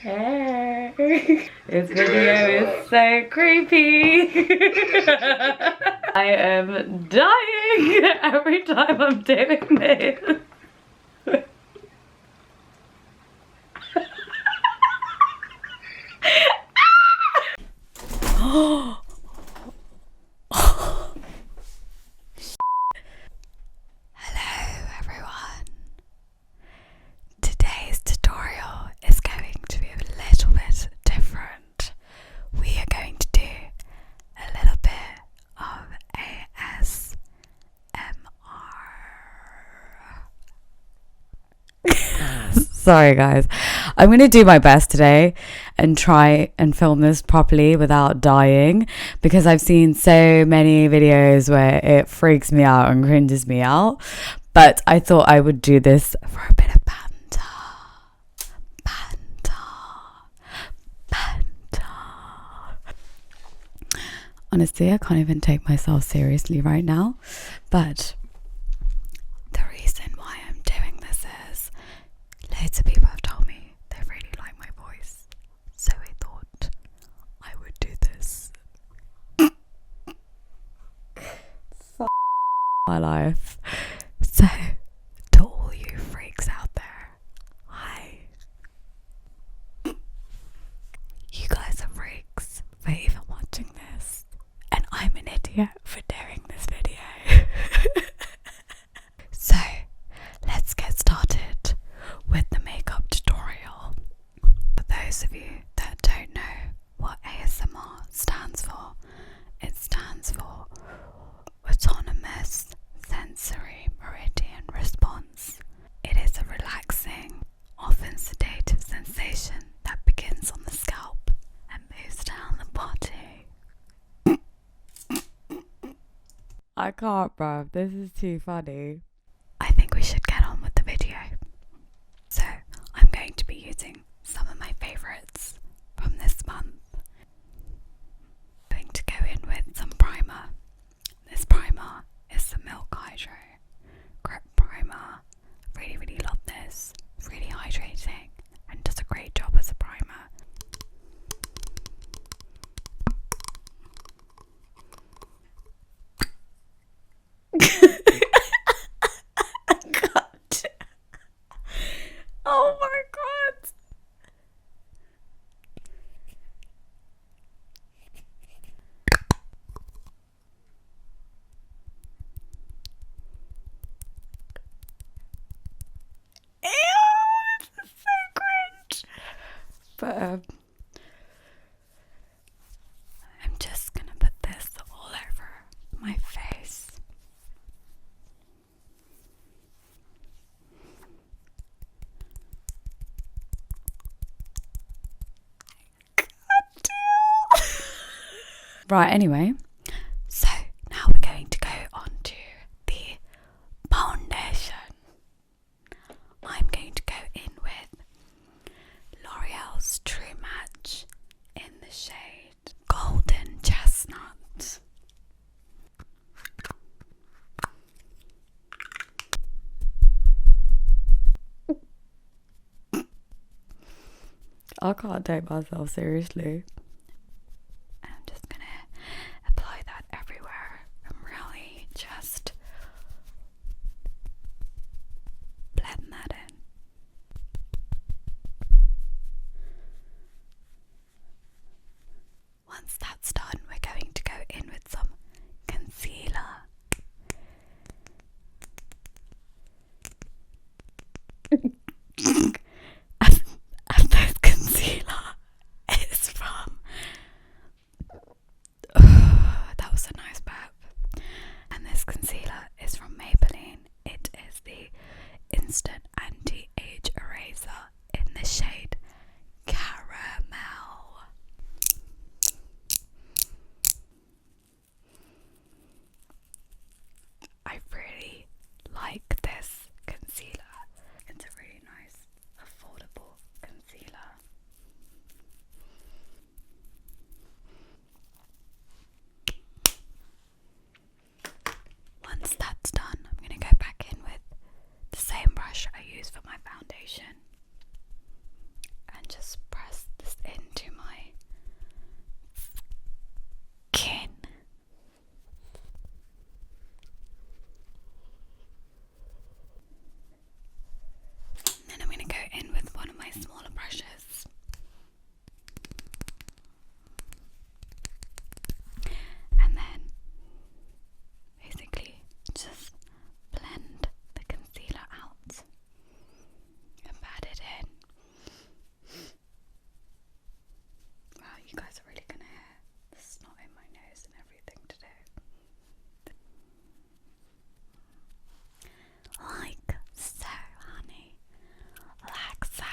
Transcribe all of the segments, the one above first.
Hey. This video is so creepy. I am dying every time I'm doing this. Hello everyone. Today's tutorial is going to be a little bit different. We are going to do a little bit of ASMR. Sorry guys, I'm going to do my best today and try and film this properly without dying, because I've seen so many videos where it freaks me out and cringes me out. But I thought I would do this for a bit of banter. Honestly, I can't even take myself seriously right now. But the reason why I'm doing this is loads of people have told me they really like my voice. So I thought I would do this. My life. So, to all you freaks out there, hi. You guys are freaks for even watching this, and I'm an idiot for doing this video. So, let's get started with the makeup tutorial. For those of you that don't know what ASMR stands for, it stands for Autonomous Sensory Meridian Response. It is a relaxing, often sedative sensation that begins on the scalp and moves down the body. I can't, bruv. This is too funny. I think we should get on with the video. So, I'm going to be using some of my favourites from this month. I'm going to go in with some primer. This primer is the Milk Hydro Grip Primer. Really love this. It's really hydrating and does a great job as a primer. God. Oh my god. Ew, this is so cringe. But I'm just gonna put this all over my face. Right, anyway, so now we're going to go on to the foundation. I'm going to go in with L'Oreal's True Match in the shade Golden Chestnut. I can't take myself seriously. I'm just gonna apply that everywhere and really just blend that in. Once that's done, we're going to go in with some concealer. And this concealer is from that was a nice burp. And this concealer is from Maybelline. It is the Instant Anti-Age Eraser in the shade Caramel. I really like this concealer. It's a really nice, affordable concealer. Once that's done, I'm going to go back in with the same brush I use for my foundation and and just press this into my skin. And then I'm going to go in with one of my smaller brushes. And then basically just blend the concealer out and pat it in. Wow, you guys are really gonna hear the snot in my nose and everything today. Like so, honey. Like so.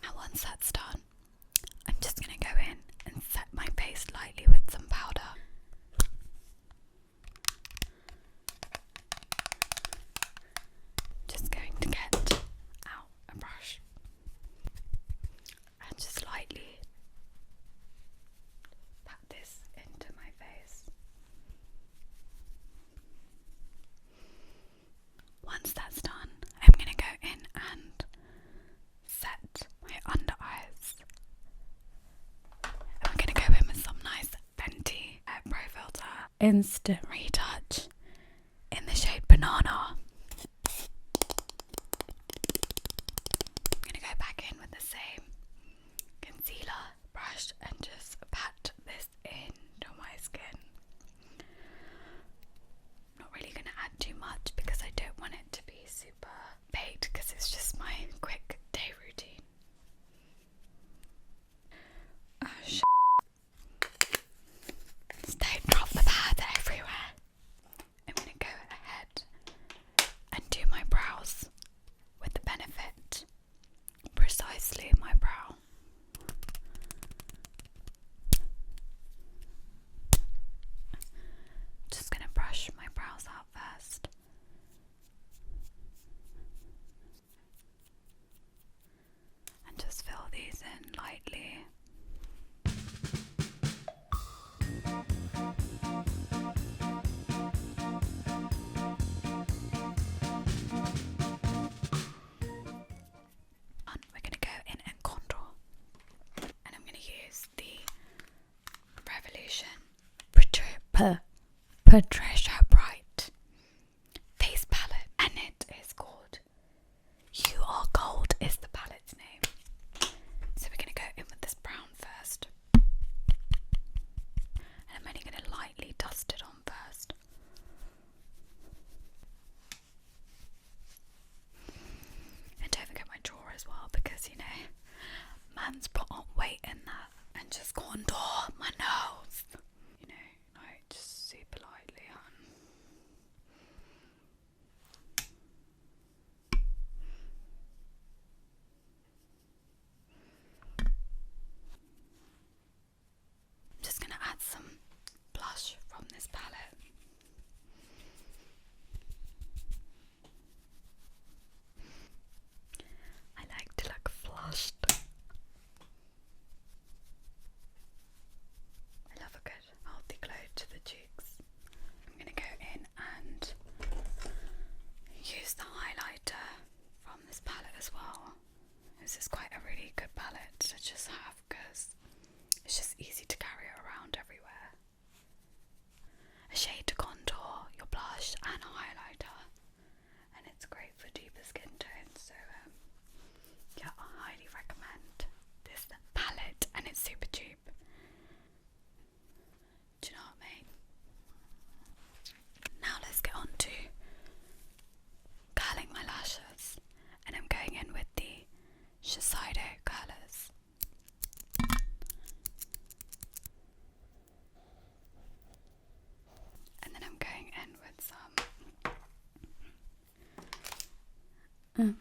Now once that's done, I'm just gonna go in and set my face lightly with some powder. Just going to get out a brush and just lightly pat this into my face. Once that's done, I'm going to go in and set my under eyes. And we're going to go in with some nice Fenty Pro Filter Instant Retouch in the shade Banana. I'm going to go back in with the same concealer brush and just pat this into my skin. Not really going to add too much because I don't want it to be super baked because it's just my quick day routine. Oh shit. Just don't drop the powder everywhere. I'm going to go ahead and do my brows with the Benefit Precisely my brow. Just going to brush my brows out first. And just fill these in lightly. We're going to go in and contour. And I'm going to use the Revolution Patricia Bright face palette, and it is called You Are Gold is the palette's name. So we're going to go in with this brown first, and I'm only going to lightly dust it on first. And don't forget my drawer as well, because you know, man's put on weight in that. And just contour my nose. You know, like just super lightly on. I'm just going to add some blush from this palette. I like to look flushed. I love a good healthy glow to the cheeks. I'm going to go in and use the highlighter from this palette as well. This is quite a really good palette to just have because it's just easy to carry it around everywhere. A shade to contour your blush and a highlighter, and it's great for deeper skin tones. So yeah, I highly recommend this palette, and it's super cheap. Do you know what I mean? Now let's get on to curling my lashes, and I'm going in with the Shiseido curlers. And then I'm going in with some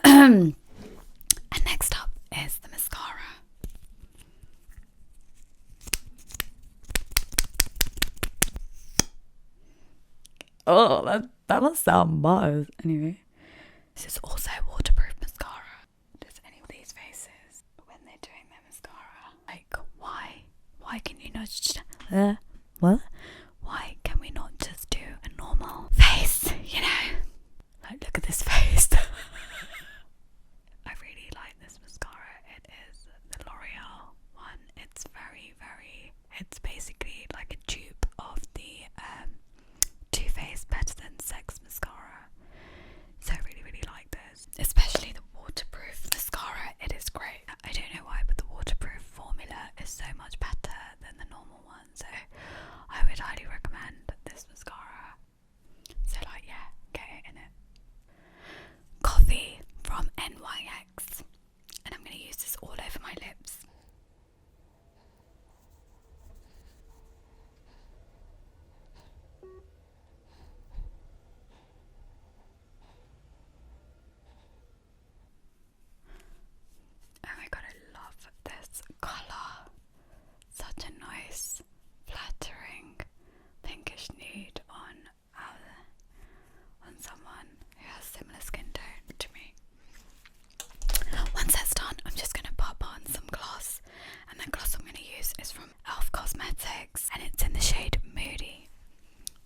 And next up is the mascara. Oh, that must sound buzz. Anyway. This is also waterproof mascara. Does any of these faces, when they're doing their mascara, like, why can you not just, what? why can we not just do a normal face, you know? Like, look at this face. I really like this mascara. It is the L'Oreal one. It's it's basically like a dupe of the Too Faced Better Than Sex mascara. So I really like this, especially the waterproof mascara. It is great. I don't know why, but the waterproof formula is so much better than the normal one. So I would highly recommend this mascara. So like, yeah, get it in it. Coffee from NYX, and I'm going to use this all over my lips. Oh my god, I love this colour. Such a nice, flattering pinkish nude on someone who has similar skin tone to me. Once that's done, I'm just going to pop on some gloss, and the gloss I'm going to use is from Elf Cosmetics, and it's in the shade Moody.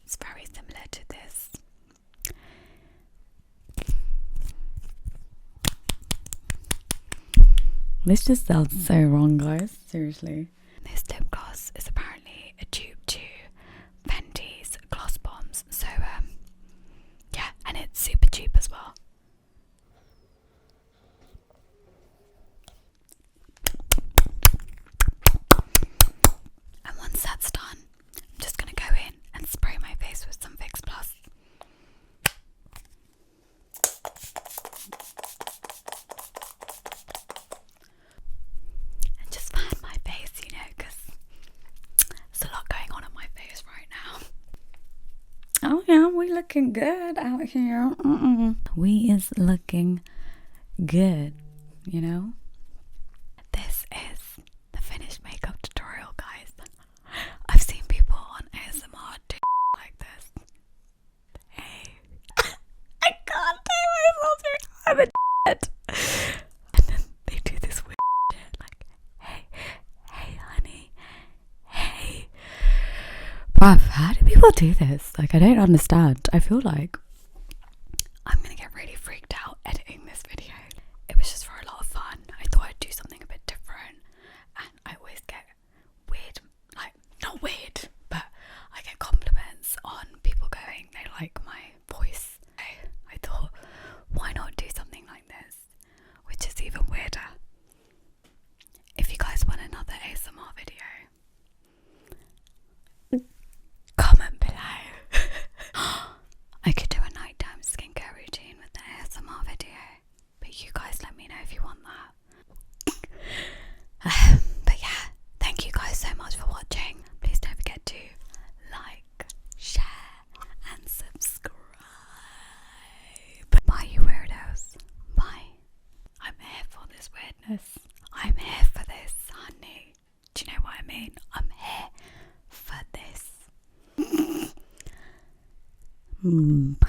It's very similar to this. This just sounds so wrong, guys. Seriously. This lip gloss is apparently a dupe to Fenty's Gloss Bombs, so yeah, and it's super cheap as well. And once that's done, I'm just going to go in and spray my face with some Fix Plus. And just fan my face, you know, because there's a lot going on my face right now. Oh yeah, we looking good out here. We is looking good, you know? This is the finished makeup tutorial, guys. I've seen people on ASMR do like this. Hey. I can't do myself. I'm a dead. And then they do this weird shit like, hey honey, hey. Bruv, how do people do this? Like, I don't understand. I feel like I'm gonna get really freaked out editing this video. It was just for a lot of fun. I thought I'd do something a bit different, and I always get weird, like, not weird, but I get compliments on people going, they like my voice. I thought, why not do something like this, which is even weirder. If you guys want another ASMR video, comment below. I could do a nighttime skincare routine with the ASMR video, but you guys let me know if you want that. But yeah, thank you guys so much for watching. Please don't forget to like, share and subscribe. Bye, you weirdos. Bye. I'm here for this weirdness. I'm here for this, honey. Do you know what I mean? I'm here for this. bye.